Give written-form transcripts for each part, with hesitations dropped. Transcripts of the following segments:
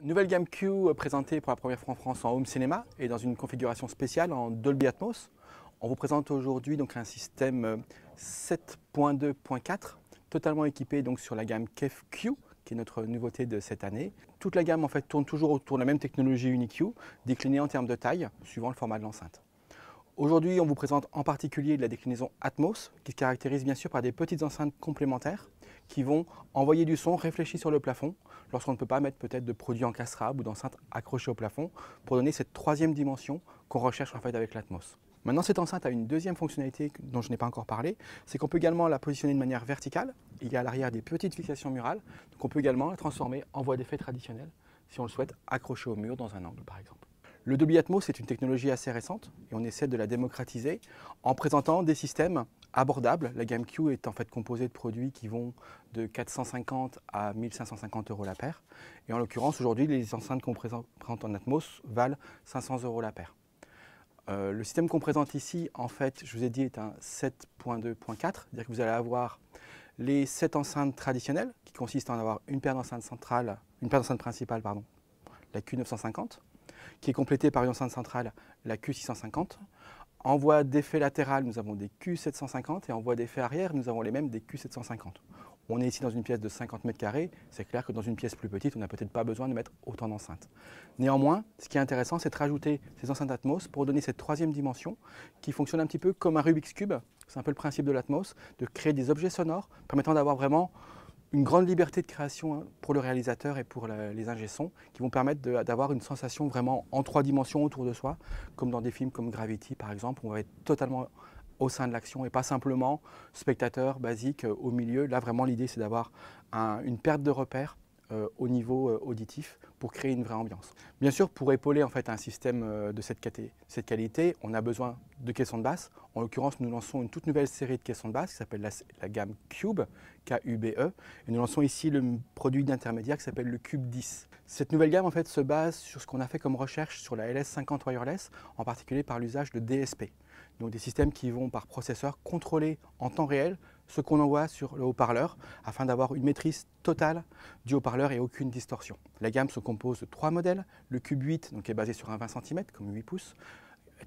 Nouvelle gamme Q présentée pour la première fois en France en home cinéma et dans une configuration spéciale en Dolby Atmos. On vous présente aujourd'hui donc un système 7.2.4 totalement équipé donc sur la gamme KEF Q qui est notre nouveauté de cette année. Toute la gamme en fait tourne toujours autour de la même technologie UniQ déclinée en termes de taille suivant le format de l'enceinte. Aujourd'hui, on vous présente en particulier de la déclinaison Atmos, qui se caractérise bien sûr par des petites enceintes complémentaires qui vont envoyer du son réfléchi sur le plafond lorsqu'on ne peut pas mettre peut-être de produits encastrables ou d'enceintes accrochées au plafond pour donner cette troisième dimension qu'on recherche en fait avec l'Atmos. Maintenant, cette enceinte a une deuxième fonctionnalité dont je n'ai pas encore parlé, c'est qu'on peut également la positionner de manière verticale. Il y a à l'arrière des petites fixations murales, donc on peut également la transformer en voie d'effet traditionnelle si on le souhaite accrocher au mur dans un angle par exemple. Le Dolby Atmos est une technologie assez récente et on essaie de la démocratiser en présentant des systèmes abordables. La gamme Q est en fait composée de produits qui vont de 450 à 1550 € la paire. Et en l'occurrence, aujourd'hui, les enceintes qu'on présente en Atmos valent 500 € la paire. Le système qu'on présente ici, en fait, je vous ai dit, est un 7.2.4, c'est-à-dire que vous allez avoir les 7 enceintes traditionnelles qui consistent en avoir une paire d'enceintes centrales, une paire d'enceintes principales, pardon, la Q950. Qui est complétée par une enceinte centrale, la Q650. En voie d'effet latéral, nous avons des Q750 et en voie d'effet arrière, nous avons les mêmes des Q750. On est ici dans une pièce de 50 mètres carrés, c'est clair que dans une pièce plus petite, on n'a peut-être pas besoin de mettre autant d'enceintes. Néanmoins, ce qui est intéressant, c'est de rajouter ces enceintes Atmos pour donner cette troisième dimension qui fonctionne un petit peu comme un Rubik's Cube. C'est un peu le principe de l'Atmos, de créer des objets sonores permettant d'avoir vraiment une grande liberté de création pour le réalisateur et pour les ingé-sons qui vont permettre d'avoir une sensation vraiment en 3 dimensions autour de soi, comme dans des films comme Gravity par exemple, où on va être totalement au sein de l'action et pas simplement spectateur basique au milieu. Là vraiment l'idée c'est d'avoir une perte de repère au niveau auditif pour créer une vraie ambiance. Bien sûr, pour épauler en fait un système de cette qualité, on a besoin de caissons de basse. En l'occurrence, nous lançons une toute nouvelle série de caissons de basse qui s'appelle la gamme Cube, K-U-B-E. Et nous lançons ici le produit d'intermédiaire qui s'appelle le Cube 10. Cette nouvelle gamme en fait se base sur ce qu'on a fait comme recherche sur la LS50 Wireless, en particulier par l'usage de DSP. Donc des systèmes qui vont par processeur contrôler en temps réel ce qu'on envoie sur le haut-parleur afin d'avoir une maîtrise totale du haut-parleur et aucune distorsion. La gamme se compose de 3 modèles, le Cube 8 donc, qui est basé sur un 20 cm comme 8 pouces,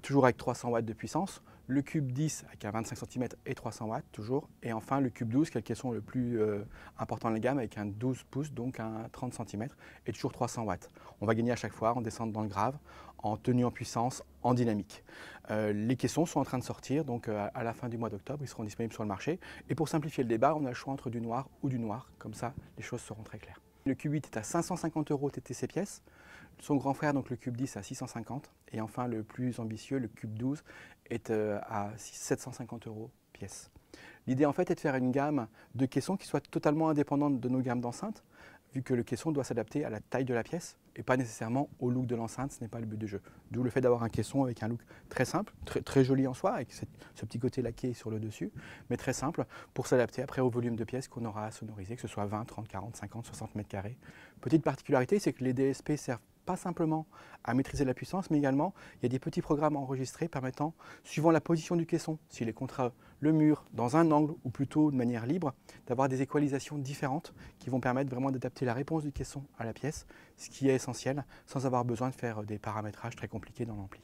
toujours avec 300 watts de puissance, le Cube 10 avec un 25 cm et 300 watts toujours, et enfin le Cube 12 qui est le caisson le plus important de la gamme avec un 12 pouces donc un 30 cm et toujours 300 watts. On va gagner à chaque fois en descente dans le grave, en tenue en puissance, en dynamique. Les caissons sont en train de sortir donc à la fin du mois d'octobre, ils seront disponibles sur le marché et pour simplifier le débat, on a le choix entre du noir ou du noir, comme ça les choses seront très claires. Le Cube 8 est à 550 € TTC pièce, son grand frère donc le Cube 10 à 650 et enfin le plus ambitieux, le Cube 12 est à 750 € pièce. L'idée en fait est de faire une gamme de caissons qui soit totalement indépendante de nos gammes d'enceintes, vu que le caisson doit s'adapter à la taille de la pièce et pas nécessairement au look de l'enceinte, ce n'est pas le but du jeu. D'où le fait d'avoir un caisson avec un look très simple, très joli en soi, avec ce petit côté laqué sur le dessus, mais très simple pour s'adapter après au volume de pièces qu'on aura à sonoriser, que ce soit 20, 30, 40, 50, 60 mètres carrés. Petite particularité, c'est que les DSP servent pas simplement à maîtriser la puissance, mais également il y a des petits programmes enregistrés permettant, suivant la position du caisson, s'il est contre le mur, dans un angle ou plutôt de manière libre, d'avoir des équalisations différentes qui vont permettre vraiment d'adapter la réponse du caisson à la pièce, ce qui est essentiel sans avoir besoin de faire des paramétrages très compliqués dans l'ampli.